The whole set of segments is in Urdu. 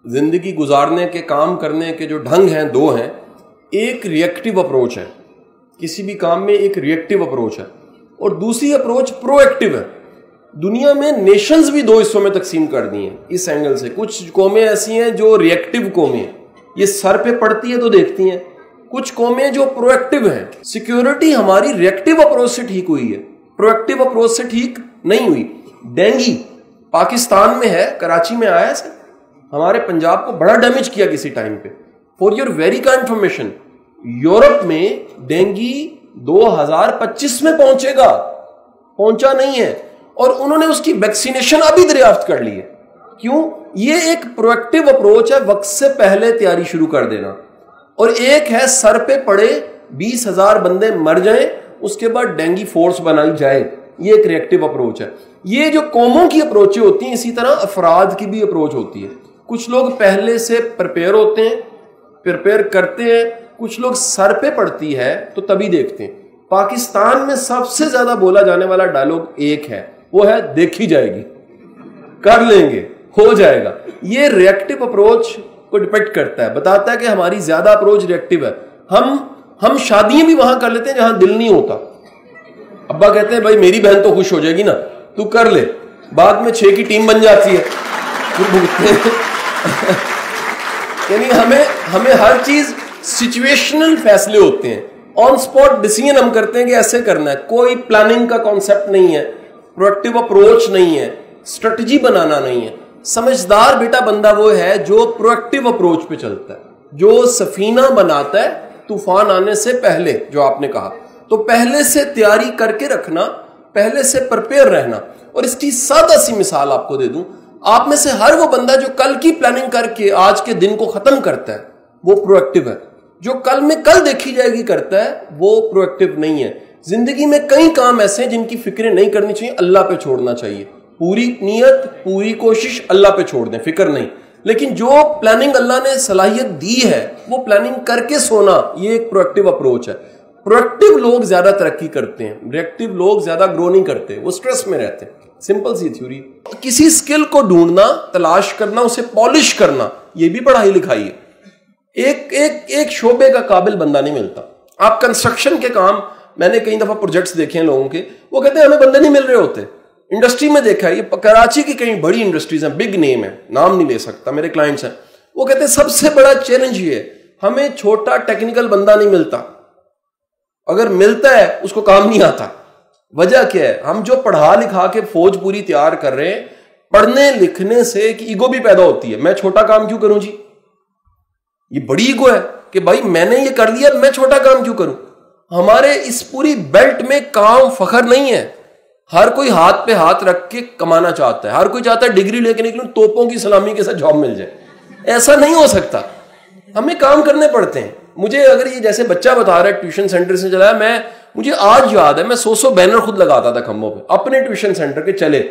زندگی گزارنے کے کام کرنے کے جو ڈھنگ ہیں دو ہیں. ایک ریئیکٹیو اپروچ ہے, کسی بھی کام میں ایک ریئیکٹیو اپروچ ہے, اور دوسری اپروچ پرو ایکٹیو ہے. دنیا میں نیشنز بھی دو حصوں میں تقسیم کر دی ہیں اس اینگل سے. کچھ قومیں ایسی ہیں جو ریئیکٹیو قومیں ہیں, یہ سر پہ پڑتی ہے تو دیکھتی ہیں. کچھ قومیں جو پرو ایکٹیو ہیں. سیکیورٹی ہماری ریئیکٹیو اپروچ سے ٹھیک ہوئی ہے, پرو ایکٹیو اپروچ سے ٹھیک نہیں ہوئی. ڈینگی پاکستان میں ہے, کراچی میں آیا ہے, ہمارے پنجاب کو بڑا ڈیمیج کیا کسی ٹائم پہ. فار یور ویری کا انفارمیشن, یورپ میں ڈینگی 2025 میں پہنچے گا, پہنچا نہیں ہے, اور انہوں نے اس کی ویکسینیشن ابھی دریافت کر لی ہے. کیوں؟ یہ ایک پرو ایکٹیو اپروچ ہے, وقت سے پہلے تیاری شروع کر دینا. اور ایک ہے سر پہ پڑے 20,000 بندے مر جائیں, اس کے بعد ڈینگی فورس بنائی جائے. یہ ایک ریئیکٹیو اپروچ ہے. یہ جو قوموں کی اپروچیں ہوتی ہیں, اسی طرح افراد کی بھی اپروچ ہوتی ہے. کچھ لوگ پہلے سے پریپیئر ہوتے ہیں, پریپیئر کرتے ہیں. کچھ لوگ سر پہ پڑتی ہے تو تبھی دیکھتے ہیں. پاکستان میں سب سے زیادہ بولا جانے والا ڈائلاگ ایک ہے, وہ ہے دیکھی جائے گی, کر لیں گے, ہو جائے گا. یہ ریئیکٹیو اپروچ کو ڈیپیکٹ کرتا ہے, بتاتا ہے کہ ہماری زیادہ اپروچ ریئیکٹیو ہے. ہم شادیاں بھی وہاں کر لیتے ہیں جہاں دل نہیں ہوتا. ابا کہتے ہیں بھائی میری بہن تو خوش ہو جائے گی نا, تو کر لے. بعد میں 6 کی ٹیم بن جاتی ہے. یعنی ہمیں ہر چیز سچویشنل فیصلے ہوتے ہیں, آن سپاٹ ڈیسیژن ہم کرتے ہیں کہ ایسے کرنا ہے. کوئی پلاننگ کا کانسیپٹ نہیں ہے, پروڈکٹیو اپروچ نہیں ہے, اسٹریٹجی بنانا نہیں ہے. سمجھدار بیٹا بندہ وہ ہے جو پروڈکٹیو اپروچ پہ چلتا ہے, جو سفینہ بناتا ہے طوفان آنے سے پہلے. جو آپ نے کہا, تو پہلے سے تیاری کر کے رکھنا, پہلے سے پرپیئر رہنا. اور اس کی سادہ سی مثال آپ کو دے دوں, آپ میں سے ہر وہ بندہ جو کل کی پلاننگ کر کے آج کے دن کو ختم کرتا ہے وہ پرو ایکٹیو ہے. جو کل میں کل دیکھی جائے گی کرتا ہے وہ پرو ایکٹیو نہیں ہے. زندگی میں کئی کام ایسے ہیں جن کی فکریں نہیں کرنی چاہیے, اللہ پہ چھوڑنا چاہیے. پوری نیت, پوری کوشش اللہ پہ چھوڑ دیں, فکر نہیں. لیکن جو پلاننگ اللہ نے صلاحیت دی ہے وہ پلاننگ کر کے سونا, یہ ایک پرو ایکٹیو اپروچ ہے. پروڈکٹیو لوگ زیادہ ترقی کرتے ہیں, ریئیکٹیو لوگ زیادہ گرو نہیں کرتے, وہ سٹریس میں رہتے ہیں. سمپل سی تھیوری. کسی سکل کو ڈھونڈنا, تلاش کرنا, اسے پالش کرنا, یہ بھی پڑھائی لکھائی ہے. ایک شعبے کا قابل بندہ نہیں ملتا. آپ کنسٹرکشن کے کام, میں نے کئی دفعہ پروجیکٹس دیکھے ہیں لوگوں کے, وہ کہتے ہیں ہمیں بندے نہیں مل رہے ہوتے. انڈسٹری میں دیکھا ہے, یہ کراچی کی کئی بڑی انڈسٹریز ہیں, بگ نیم ہے, نام نہیں لے سکتا, میرے کلائنٹس ہیں, وہ کہتے ہیں سب سے بڑا چیلنج یہ ہے ہمیں چھوٹا ٹیکنیکل بندہ نہیں ملتا. اگر ملتا ہے اس کو کام نہیں آتا. وجہ کیا ہے؟ ہم جو پڑھا لکھا کے فوج پوری تیار کر رہے ہیں, پڑھنے لکھنے سے ایک ایگو بھی پیدا ہوتی ہے. میں چھوٹا کام کیوں کروں جی, یہ بڑی ایگو ہے کہ بھائی میں نے یہ کر لیا, میں چھوٹا کام کیوں کروں. ہمارے اس پوری بیلٹ میں کام فخر نہیں ہے. ہر کوئی ہاتھ پہ ہاتھ رکھ کے کمانا چاہتا ہے, ہر کوئی چاہتا ہے ڈگری لے کے نکلوں, توپوں کی سلامی کے ساتھ جاب مل جائے. ایسا نہیں ہو سکتا, ہمیں کام کرنے پڑتے ہیں. مجھے اگر یہ جیسے بچہ بتا رہا ہے ٹیوشن سینٹر سے چلایا, مجھے آج یاد ہے میں 100 بینر خود لگاتا تھا کھمبوں پہ اپنے ٹیوشن سینٹر کے, چلے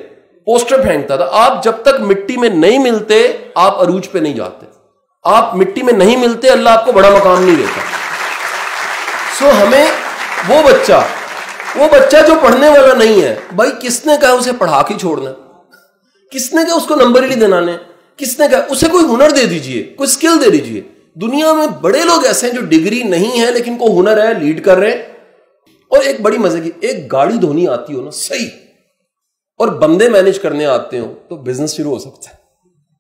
پوسٹر پھینکتا تھا. آپ جب تک مٹی میں نہیں ملتے آپ عروج پہ نہیں جاتے. آپ مٹی میں نہیں ملتے, اللہ آپ کو بڑا مقام نہیں دیتا. سو ہمیں وہ بچہ جو پڑھنے والا نہیں ہے, بھائی کس نے کہا اسے پڑھا کے چھوڑنا, کس نے کہا اس کو نمبر ہی نہیں دلانے, کس نے کہا اسے کوئی ہنر دے دیجئے, کوئی سکل دے دیجئے. دنیا میں بڑے لوگ ایسے ہیں جو ڈگری نہیں ہے لیکن کو ہنر ہے, لیڈ کر رہے ہیں. اور ایک بڑی مزے کی, ایک گاڑی دھونی آتی ہو نا صحیح, اور بندے مینج کرنے آتے ہوں تو بزنس شروع ہو سکتا ہے.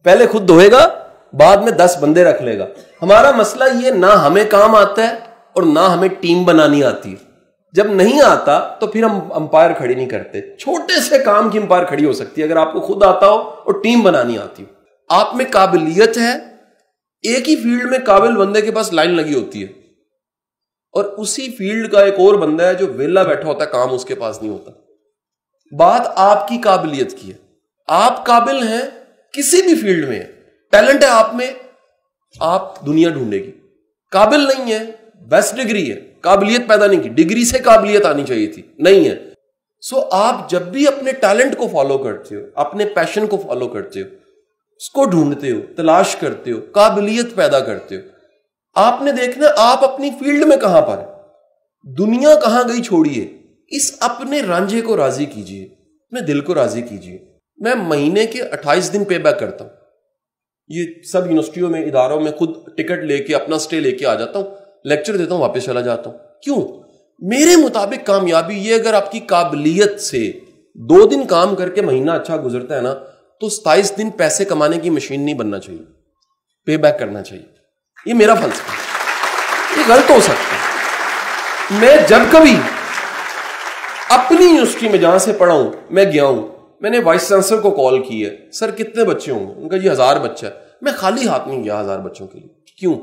پہلے خود دھوئے گا, بعد میں 10 بندے رکھ لے گا. ہمارا مسئلہ یہ, نہ ہمیں کام آتا ہے اور نہ ہمیں ٹیم بنانی آتی ہے. جب نہیں آتا تو پھر ہم امپائر کھڑی نہیں کرتے. چھوٹے سے کام کی امپائر کھڑی ہو سکتی ہے اگر آپ کو خود آتا ہو اور ٹیم بنانی آتی ہو. آپ میں قابلیت ہے, ایک ہی فیلڈ میں قابل بندے کے پاس لائن لگی ہوتی ہے, اور اسی فیلڈ کا ایک اور بندہ ہے جو ویلا بیٹھا ہوتا ہے, کام اس کے پاس نہیں ہوتا. بات آپ کی قابلیت کی ہے. آپ قابل ہیں کسی بھی فیلڈ میں, ٹیلنٹ ہے آپ میں, آپ دنیا ڈھونڈے گی. قابل نہیں ہے, بیسٹ ڈگری ہے, قابلیت پیدا نہیں کی, ڈگری سے قابلیت آنی چاہیے تھی, نہیں ہے. سو آپ جب بھی اپنے ٹیلنٹ کو فالو کرتے ہو, اپنے پیشن کو فالو کرتے ہو, اس کو ڈھونڈتے ہو, تلاش کرتے ہو, قابلیت پیدا کرتے ہو, آپ نے دیکھنا آپ اپنی فیلڈ میں کہاں پر ہے, دنیا کہاں گئی چھوڑیے. اس اپنے رانجھے کو راضی کیجئے, اپنے دل کو راضی کیجئے. میں مہینے کے 28 دن پے بیک کرتا ہوں. یہ سب یونیورسٹیوں میں اداروں میں خود ٹکٹ لے کے اپنا سٹے لے کے آ جاتا ہوں, لیکچر دیتا ہوں, واپس چلا جاتا ہوں. کیوں؟ میرے مطابق کامیابی یہ, اگر آپ کی قابلیت سے 2 دن کام کر کے مہینہ اچھا گزرتا ہے نا, تو 27 دن پیسے کمانے کی مشین نہیں بننا چاہیے, پے بیک کرنا چاہیے. یہ میرا فلسفہ ہے, یہ غلط ہو سکتا ہے. میں جب کبھی اپنی یونیورسٹی میں جہاں سے پڑھا ہوں میں گیا ہوں, میں نے وائس چانسلر کو کال کی ہے, سر کتنے بچے ہوں گے؟ ان کا جی 1000 بچہ ہے. میں خالی ہاتھ نہیں گیا 1000 بچوں کے لیے. کیوں؟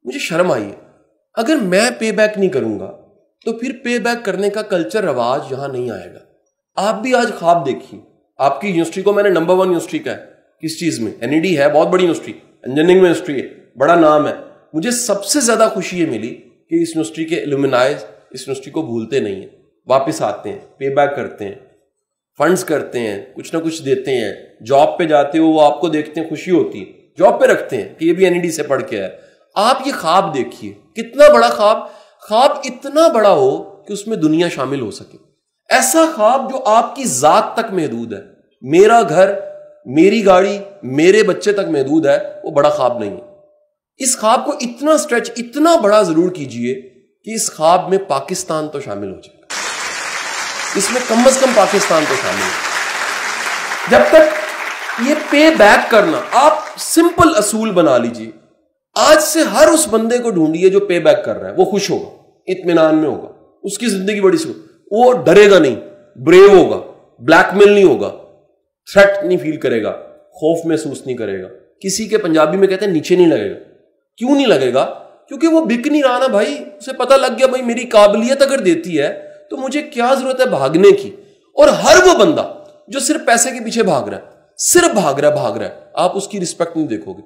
مجھے شرم آئی ہے. اگر میں پے بیک نہیں کروں گا تو پھر پے بیک کرنے کا کلچر رواج یہاں نہیں آئے گا. آپ بھی آج خواب دیکھیے, آپ کی یونیورسٹی کو میں نے نمبر 1 یونیورسٹی کا ہے. کس چیز میں؟ NED ہے, بہت بڑی یونیورسٹی, انجینئرنگ میں یونیورسٹی ہے, بڑا نام ہے. مجھے سب سے زیادہ خوشی یہ ملی کہ اس یونیورسٹی کے الومنائز اس یونیورسٹی کو بھولتے نہیں ہیں, واپس آتے ہیں, پے بیک کرتے ہیں, فنڈز کرتے ہیں, کچھ نہ کچھ دیتے ہیں. جاب پہ جاتے ہو وہ آپ کو دیکھتے ہیں, خوشی ہوتی ہے, جاب پہ رکھتے ہیں کہ یہ بھی NED سے پڑھ کے ہے. آپ یہ خواب دیکھیے, کتنا بڑا خواب اتنا بڑا ہو کہ اس میں دنیا شامل ہو سکے. ایسا خواب جو آپ کی ذات تک محدود ہے, میرا گھر, میری گاڑی, میرے بچے تک محدود ہے, وہ بڑا خواب نہیں ہے. اس خواب کو اتنا سٹریچ, اتنا بڑا ضرور کیجئے کہ اس خواب میں پاکستان تو شامل ہو جائے, اس میں کم از کم پاکستان تو شامل ہے. جب تک یہ پے بیک کرنا, آپ سمپل اصول بنا لیجئے. آج سے ہر اس بندے کو ڈھونڈیے جو پے بیک کر رہا ہے, وہ خوش ہوگا, اطمینان میں ہوگا, اس کی زندگی بڑی سکون, وہ ڈرے گا نہیں, بریو ہوگا, بلیک میل نہیں ہوگا, تھریٹ نہیں فیل کرے گا, خوف محسوس نہیں کرے گا. کسی کے پنجابی میں کہتے ہیں نیچے نہیں لگے گا. کیوں نہیں لگے گا؟ کیونکہ وہ بک نہیں رہا نا بھائی, اسے پتہ لگ گیا بھائی میری قابلیت اگر دیتی ہے تو مجھے کیا ضرورت ہے بھاگنے کی. اور ہر وہ بندہ جو صرف پیسے کے پیچھے بھاگ رہا ہے, آپ اس کی رسپیکٹ نہیں دیکھو گے.